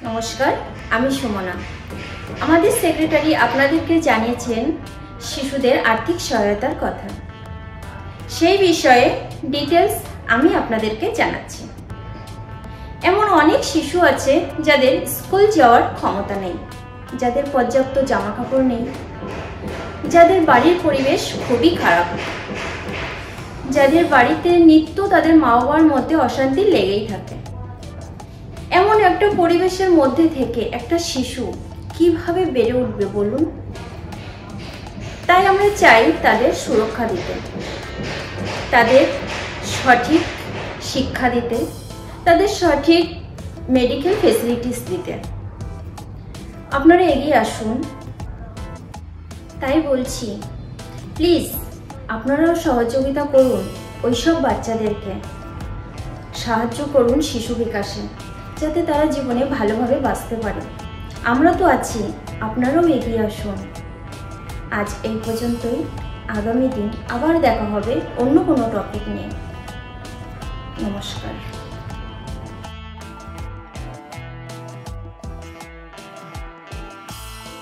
নমস্কার, আমি সুমনা। আমাদের সেক্রেটারি আপনাদেরকে জানিয়েছেন শিশুদের আর্থিক সহায়তার কথা। সেই বিষয়ে ডিটেলস আমি আপনাদেরকে জানাচ্ছি। এমন অনেক শিশু আছে যাদের স্কুল যাওয়ার ক্ষমতা নেই, যাদের পর্যাপ্ত জামা কাপড় নেই, যাদের বাড়ির পরিবেশ খুবই খারাপ, যাদের বাড়িতে নিত্য তাদের মা বাবার মধ্যে অশান্তি লেগেই থাকে। এমন একটা পরিবেশের মধ্যে থেকে একটা শিশু কিভাবে বেড়ে উঠবে বলুন? তাই আমরা চাই তাদের সুরক্ষা দিতে, তাদের সঠিক শিক্ষা দিতে, তাদের সঠিক মেডিকেল ফেসিলিটিস দিতে। আপনারা এগিয়ে আসুন। তাই বলছি, প্লিজ আপনারাও সহযোগিতা করুন, ওইসব বাচ্চাদেরকে সাহায্য করুন শিশু বিকাশে, যাতে তারা জীবনে ভালোভাবে বাঁচতে পারে। আমরা তো আছি, আপনারাও এগিয়ে আসুন। আজ এই পর্যন্তই। আগামী দিন আবার দেখা হবে অন্য কোনো টপিক নিয়ে। নমস্কার।